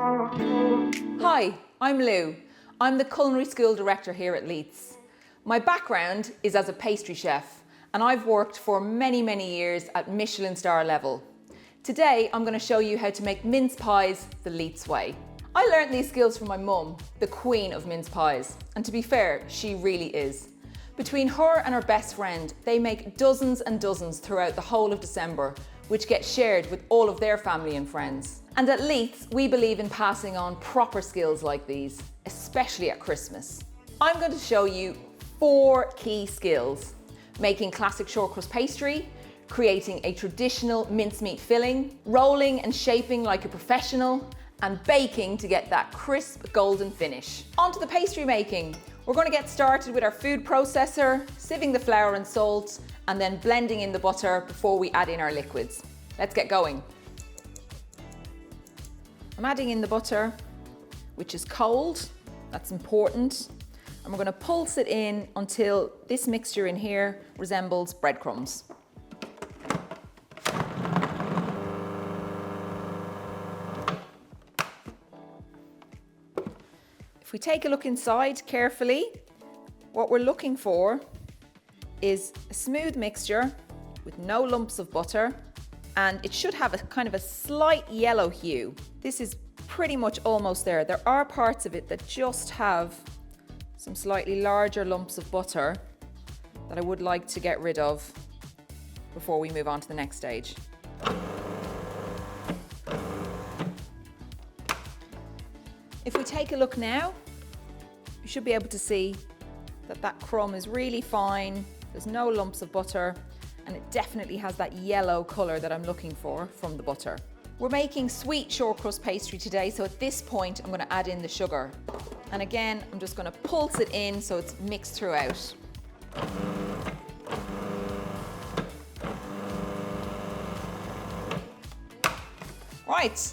Hi, I'm Lou. I'm the Culinary School Director here at Leiths. My background is as a pastry chef, and I've worked for many, many years at Michelin star level. Today, I'm going to show you how to make mince pies the Leiths way. I learned these skills from my mum, the queen of mince pies, and to be fair, she really is. Between her and her best friend, they make dozens and dozens throughout the whole of December, which get shared with all of their family and friends. And at Leiths, we believe in passing on proper skills like these, especially at Christmas. I'm going to show you 4 key skills: making classic short-crust pastry, creating a traditional mincemeat filling, rolling and shaping like a professional, and baking to get that crisp golden finish. On to the pastry making. We're going to get started with our food processor, sieving the flour and salt, and then blending in the butter before we add in our liquids. Let's get going. I'm adding in the butter, which is cold. That's important. And we're going to pulse it in until this mixture in here resembles breadcrumbs. If we take a look inside carefully, what we're looking for is a smooth mixture with no lumps of butter, and it should have a kind of a slight yellow hue. This is pretty much almost there. There are parts of it that just have some slightly larger lumps of butter that I would like to get rid of before we move on to the next stage. If we take a look now, you should be able to see that that crumb is really fine. There's no lumps of butter, and it definitely has that yellow colour that I'm looking for from the butter. We're making sweet short-crust pastry today, so at this point I'm going to add in the sugar. And again, I'm just going to pulse it in so it's mixed throughout. Right.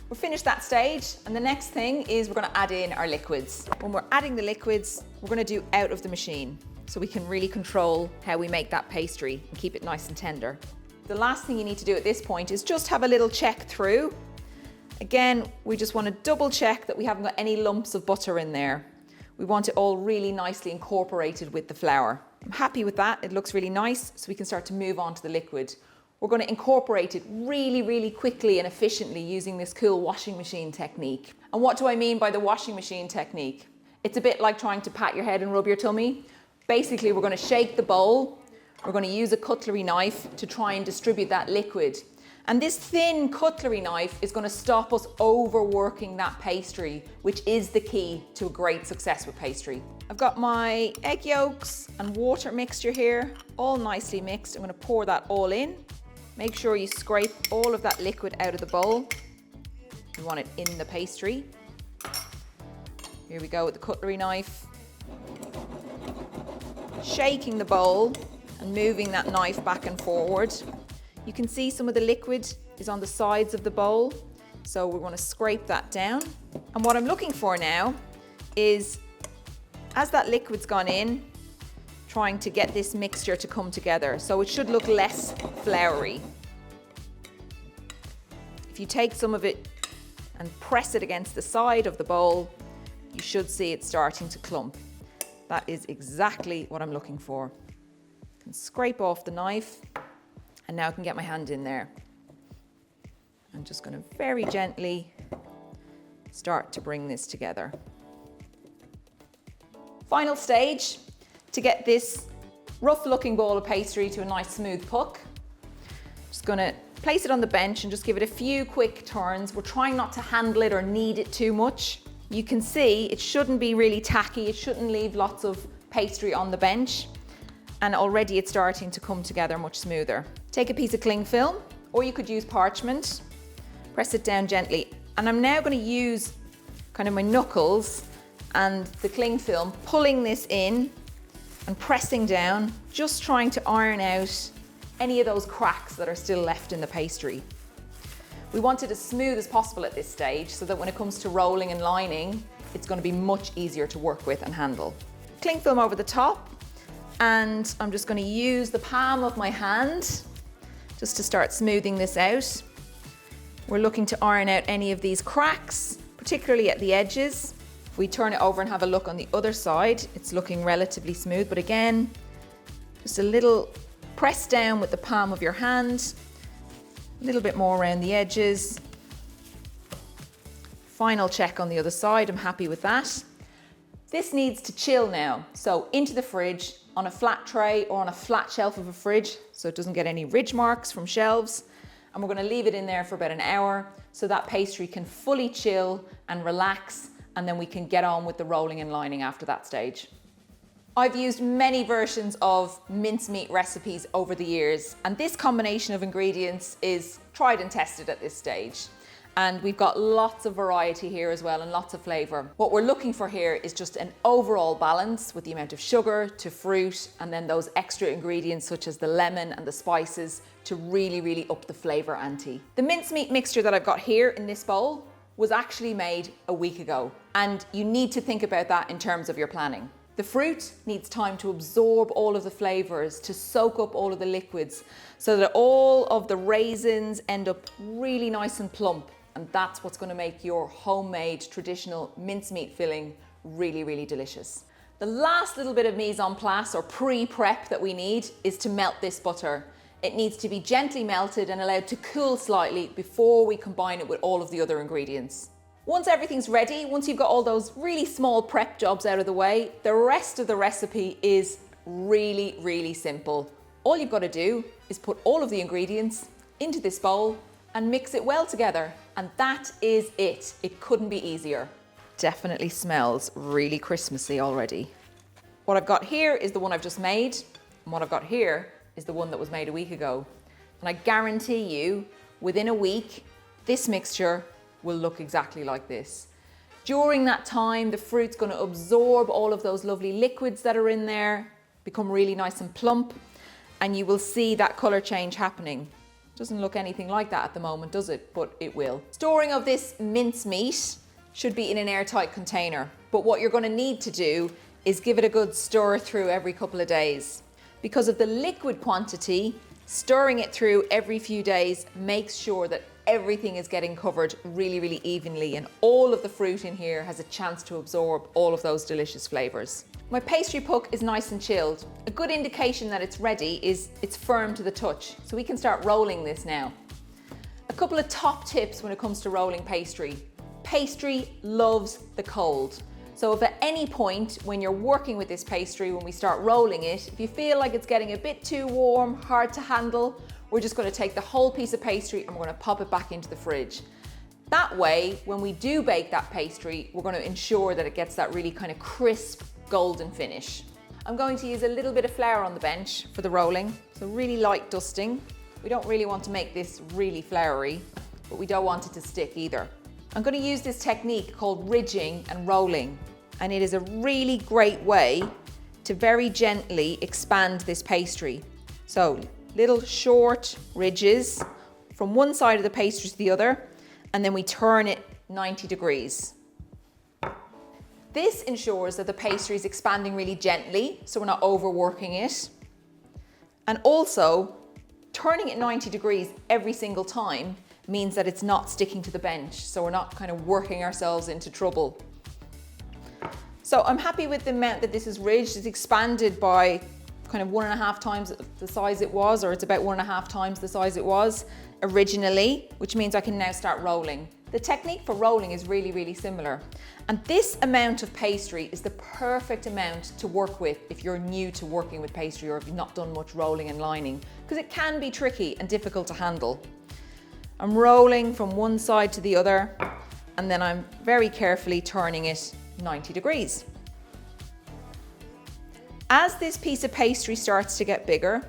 We've finished that stage, and the next thing is we're going to add in our liquids. When we're adding the liquids, we're going to do out of the machine so we can really control how we make that pastry and keep it nice and tender. The last thing you need to do at this point is just have a little check through. Again, we just want to double check that we haven't got any lumps of butter in there. We want it all really nicely incorporated with the flour. I'm happy with that. It looks really nice, so we can start to move on to the liquid. We're going to incorporate it really, really quickly and efficiently using this cool washing machine technique. And what do I mean by the washing machine technique? It's a bit like trying to pat your head and rub your tummy. Basically, we're going to shake the bowl. We're going to use a cutlery knife to try and distribute that liquid. And this thin cutlery knife is going to stop us overworking that pastry, which is the key to a great success with pastry. I've got my egg yolks and water mixture here, all nicely mixed. I'm going to pour that all in. Make sure you scrape all of that liquid out of the bowl. You want it in the pastry. Here we go with the cutlery knife. Shaking the bowl and moving that knife back and forward. You can see some of the liquid is on the sides of the bowl, so we're going to scrape that down. And what I'm looking for now is, as that liquid's gone in, trying to get this mixture to come together, so it should look less floury. If you take some of it and press it against the side of the bowl, you should see it starting to clump. That is exactly what I'm looking for. I can scrape off the knife, and now I can get my hand in there. I'm just going to very gently start to bring this together. Final stage. To get this rough looking ball of pastry to a nice smooth puck, just going to place it on the bench and just give it a few quick turns. We're trying not to handle it or knead it too much. You can see it shouldn't be really tacky. It shouldn't leave lots of pastry on the bench. And already it's starting to come together much smoother. Take a piece of cling film, or you could use parchment. Press it down gently. And I'm now going to use kind of my knuckles and the cling film, pulling this in and pressing down, just trying to iron out any of those cracks that are still left in the pastry. We want it as smooth as possible at this stage so that when it comes to rolling and lining, it's going to be much easier to work with and handle. Cling film over the top, and I'm just going to use the palm of my hand just to start smoothing this out. We're looking to iron out any of these cracks particularly at the edges. If we turn it over and have a look on the other side, it's looking relatively smooth, but again, just a little press down with the palm of your hand, a little bit more around the edges. Final check on the other side, I'm happy with that. This needs to chill now, so into the fridge on a flat tray or on a flat shelf of a fridge so it doesn't get any ridge marks from shelves. And we're going to leave it in there for about an hour so that pastry can fully chill and relax, and then we can get on with the rolling and lining after that stage. I've used many versions of mincemeat recipes over the years, and this combination of ingredients is tried and tested at this stage. And we've got lots of variety here as well and lots of flavour. What we're looking for here is just an overall balance with the amount of sugar to fruit and then those extra ingredients such as the lemon and the spices to really up the flavour ante. The mincemeat mixture that I've got here in this bowl was actually made a week ago, and you need to think about that in terms of your planning. The fruit needs time to absorb all of the flavours, to soak up all of the liquids so that all of the raisins end up really nice and plump. And that's what's going to make your homemade traditional mincemeat filling really delicious. The last little bit of mise en place or pre-prep that we need is to melt this butter. It needs to be gently melted and allowed to cool slightly before we combine it with all of the other ingredients. Once everything's ready, once you've got all those really small prep jobs out of the way, the rest of the recipe is really simple. All you've got to do is put all of the ingredients into this bowl and mix it well together. And that is it. It couldn't be easier. Definitely smells really Christmassy already. What I've got here is the one I've just made, and what I've got here is the one that was made a week ago. And I guarantee you, within a week, this mixture will look exactly like this. During that time, the fruit's going to absorb all of those lovely liquids that are in there, become really nice and plump, and you will see that colour change happening. Doesn't look anything like that at the moment, does it? But it will. Storing of this mincemeat should be in an airtight container. But what you're going to need to do is give it a good stir through every couple of days. Because of the liquid quantity, stirring it through every few days makes sure that everything is getting covered really evenly, and all of the fruit in here has a chance to absorb all of those delicious flavours. My pastry puck is nice and chilled. A good indication that it's ready is it's firm to the touch, so we can start rolling this now. A couple of top tips when it comes to rolling pastry. Pastry loves the cold. So if at any point when you're working with this pastry, when we start rolling it, if you feel like it's getting a bit too warm, hard to handle, we're just going to take the whole piece of pastry and we're going to pop it back into the fridge. That way, when we do bake that pastry, we're going to ensure that it gets that really kind of crisp, golden finish. I'm going to use a little bit of flour on the bench for the rolling, so really light dusting. We don't really want to make this really floury, but we don't want it to stick either. I'm going to use this technique called ridging and rolling, and it is a really great way to very gently expand this pastry. So little short ridges from one side of the pastry to the other, and then we turn it 90 degrees. This ensures that the pastry is expanding really gently, so we're not overworking it. And also, turning it 90 degrees every single time means that it's not sticking to the bench, so we're not kind of working ourselves into trouble. So I'm happy with the amount that this is ridged. It's expanded by kind of 1.5 times the size it was, or it's about 1.5 times the size it was originally, which means I can now start rolling. The technique for rolling is really similar. And this amount of pastry is the perfect amount to work with if you're new to working with pastry or if you've not done much rolling and lining, because it can be tricky and difficult to handle. I'm rolling from one side to the other, and then I'm very carefully turning it 90 degrees. As this piece of pastry starts to get bigger,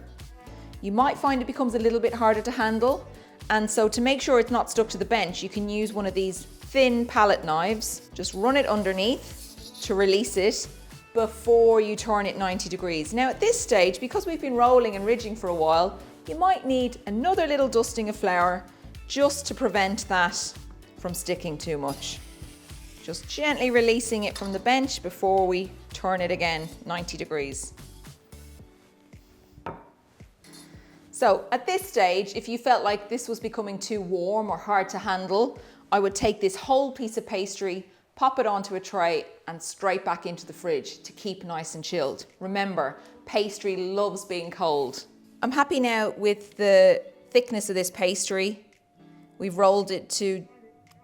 you might find it becomes a little bit harder to handle. And so to make sure it's not stuck to the bench, you can use one of these thin palette knives. Just run it underneath to release it before you turn it 90 degrees. Now at this stage, because we've been rolling and ridging for a while, you might need another little dusting of flour just to prevent that from sticking too much. Just gently releasing it from the bench before we turn it again 90 degrees. So at this stage, if you felt like this was becoming too warm or hard to handle, I would take this whole piece of pastry, pop it onto a tray and straight back into the fridge to keep nice and chilled. Remember, pastry loves being cold. I'm happy now with the thickness of this pastry. We've rolled it to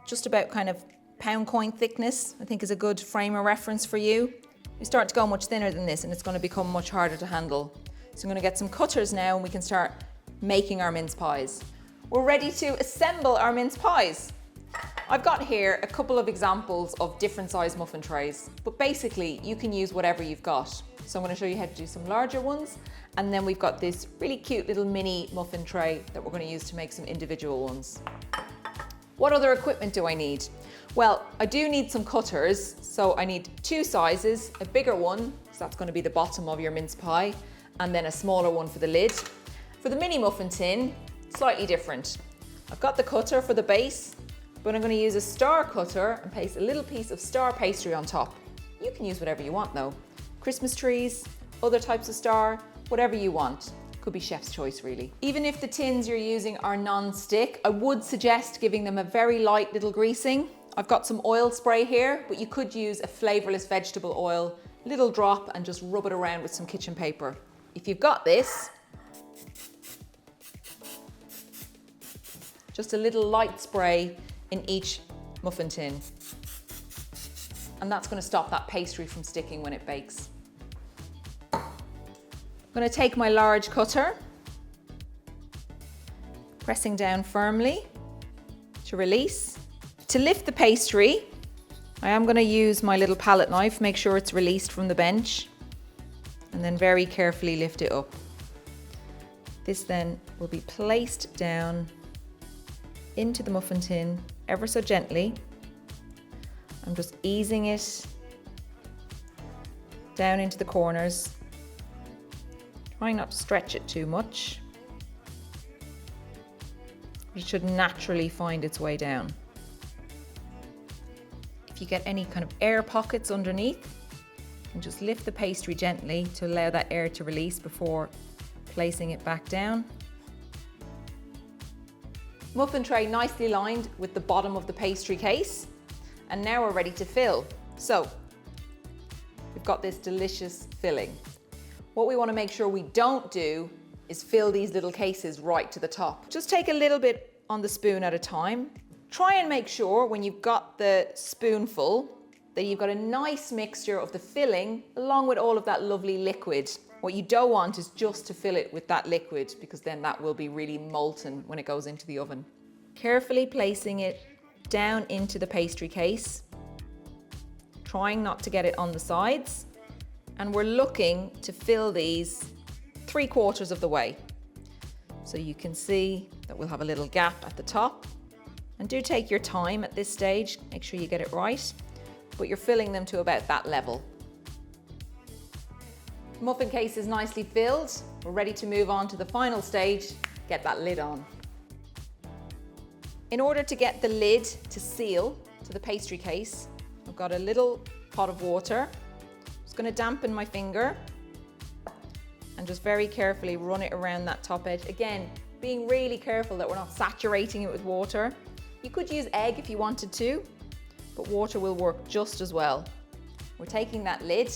just about kind of pound coin thickness, I think is a good frame of reference for you. You start to go much thinner than this and it's going to become much harder to handle. So I'm going to get some cutters now and we can start making our mince pies. We're ready to assemble our mince pies. I've got here a couple of examples of different size muffin trays, but basically you can use whatever you've got. So I'm going to show you how to do some larger ones, and then we've got this really cute little mini muffin tray that we're going to use to make some individual ones. What other equipment do I need? Well, I do need some cutters, so I need two sizes, a bigger one, so that's going to be the bottom of your mince pie, and then a smaller one for the lid. For the mini muffin tin, slightly different. I've got the cutter for the base, but I'm going to use a star cutter and place a little piece of star pastry on top. You can use whatever you want though. Christmas trees, other types of star, whatever you want. Could be chef's choice really. Even if the tins you're using are non-stick, I would suggest giving them a very light little greasing. I've got some oil spray here, but you could use a flavourless vegetable oil, little drop, and just rub it around with some kitchen paper. If you've got this, just a little light spray in each muffin tin. And that's going to stop that pastry from sticking when it bakes. I'm going to take my large cutter, pressing down firmly to release. To lift the pastry, I am going to use my little palette knife, make sure it's released from the bench, and then very carefully lift it up. This then will be placed down into the muffin tin ever so gently. I'm just easing it down into the corners, trying not to stretch it too much. It should naturally find its way down. If you get any kind of air pockets underneath, you can just lift the pastry gently to allow that air to release before placing it back down. Muffin tray nicely lined with the bottom of the pastry case, and now we're ready to fill. So we've got this delicious filling. What we want to make sure we don't do is fill these little cases right to the top. Just take a little bit on the spoon at a time. Try and make sure when you've got the spoonful that you've got a nice mixture of the filling along with all of that lovely liquid. What you don't want is just to fill it with that liquid, because then that will be really molten when it goes into the oven. Carefully placing it down into the pastry case, trying not to get it on the sides, and we're looking to fill these 3/4 of the way. So you can see that we'll have a little gap at the top, and do take your time at this stage, make sure you get it right, but you're filling them to about that level. Muffin case is nicely filled. We're ready to move on to the final stage, get that lid on. In order to get the lid to seal to the pastry case, I've got a little pot of water. I'm just going to dampen my finger and just very carefully run it around that top edge. Again, being really careful that we're not saturating it with water. You could use egg if you wanted to, but water will work just as well. We're taking that lid,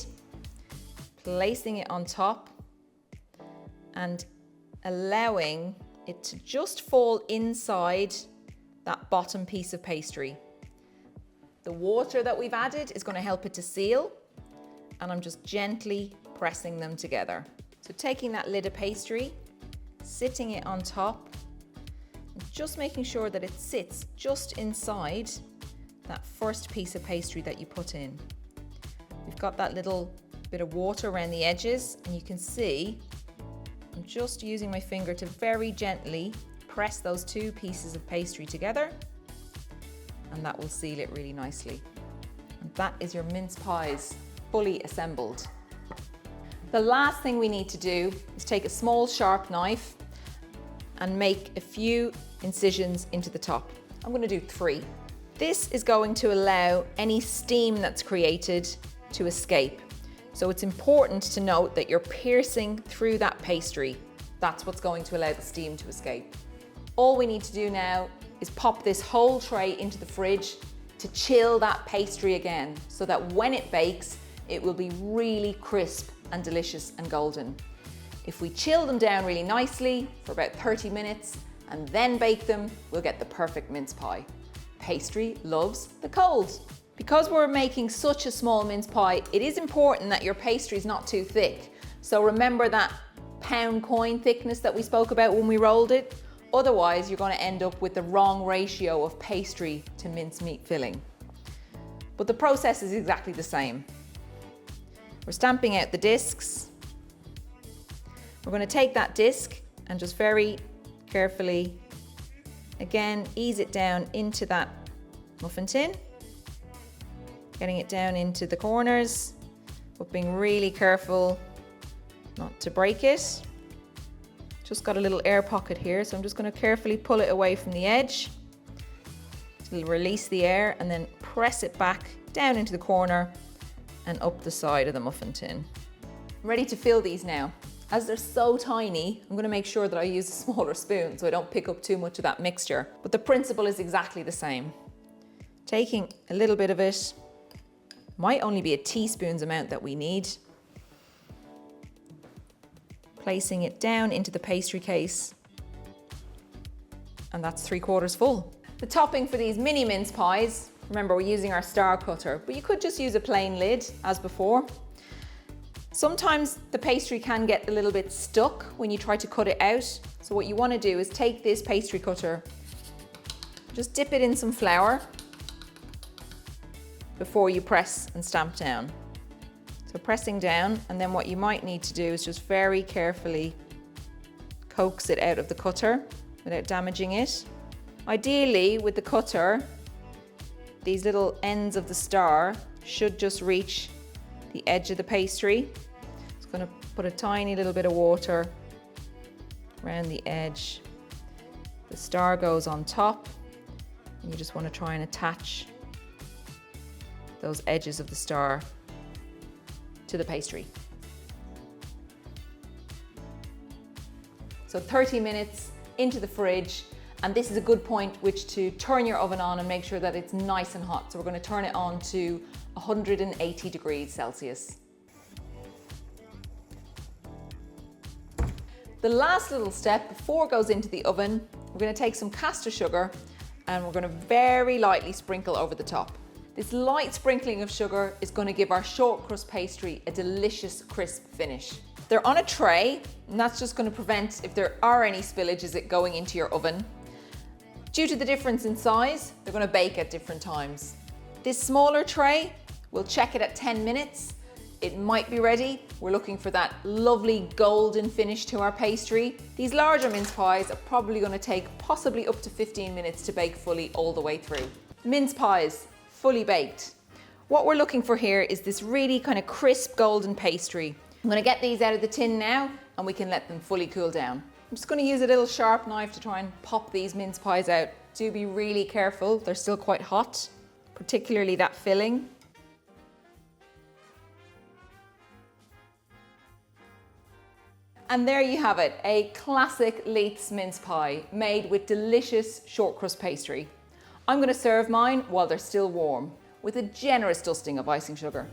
placing it on top and allowing it to just fall inside that bottom piece of pastry. The water that we've added is going to help it to seal, and I'm just gently pressing them together. So taking that lid of pastry, sitting it on top, and just making sure that it sits just inside that first piece of pastry that you put in. We've got that little bit of water around the edges, and you can see I'm just using my finger to very gently press those two pieces of pastry together, and that will seal it really nicely. And that is your mince pies fully assembled. The last thing we need to do is take a small sharp knife and make a few incisions into the top. I'm going to do 3. This is going to allow any steam that's created to escape. So it's important to note that you're piercing through that pastry. That's what's going to allow the steam to escape. All we need to do now is pop this whole tray into the fridge to chill that pastry again, so that when it bakes, it will be really crisp and delicious and golden. If we chill them down really nicely for about 30 minutes and then bake them, we'll get the perfect mince pie. Pastry loves the cold. Because we're making such a small mince pie, it is important that your pastry is not too thick. So remember that pound coin thickness that we spoke about when we rolled it. Otherwise, you're going to end up with the wrong ratio of pastry to mincemeat filling. But the process is exactly the same. We're stamping out the discs. We're going to take that disc and just very carefully, again, ease it down into that muffin tin. Getting it down into the corners, but being really careful not to break it. Just got a little air pocket here, so I'm just going to carefully pull it away from the edge. It'll release the air and then press it back down into the corner and up the side of the muffin tin. I'm ready to fill these now. As they're so tiny, I'm going to make sure that I use a smaller spoon so I don't pick up too much of that mixture. But the principle is exactly the same. Taking a little bit of it, might only be a teaspoon's amount that we need. Placing it down into the pastry case, and that's 3/4 full. The topping for these mini mince pies, remember we're using our star cutter, but you could just use a plain lid as before. Sometimes the pastry can get a little bit stuck when you try to cut it out. So what you want to do is take this pastry cutter, just dip it in some flour before you press and stamp down. So pressing down, and then what you might need to do is just very carefully coax it out of the cutter without damaging it. Ideally, with the cutter, these little ends of the star should just reach the edge of the pastry. Just going to put a tiny little bit of water around the edge. The star goes on top, and you just want to try and attach those edges of the star to the pastry. So 30 minutes into the fridge, and this is a good point which to turn your oven on and make sure that it's nice and hot. So we're going to turn it on to 180 degrees Celsius. The last little step before it goes into the oven, we're going to take some caster sugar and we're going to very lightly sprinkle over the top. This light sprinkling of sugar is going to give our short crust pastry a delicious crisp finish. They're on a tray, and that's just going to prevent, if there are any spillages, it going into your oven. Due to the difference in size, they're going to bake at different times. This smaller tray, we'll check it at 10 minutes. It might be ready. We're looking for that lovely golden finish to our pastry. These larger mince pies are probably going to take possibly up to 15 minutes to bake fully all the way through. Mince pies, fully baked. What we're looking for here is this really kind of crisp golden pastry. I'm going to get these out of the tin now and we can let them fully cool down. I'm just going to use a little sharp knife to try and pop these mince pies out. Do be really careful, they're still quite hot, particularly that filling. And there you have it, a classic Leiths mince pie made with delicious short crust pastry. I'm going to serve mine while they're still warm with a generous dusting of icing sugar.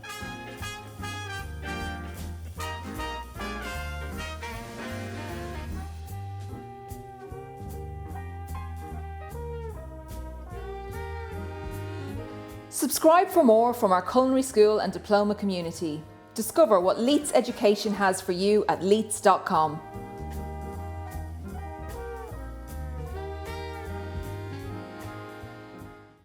Subscribe for more from our culinary school and diploma community. Discover what Leiths education has for you at leiths.com.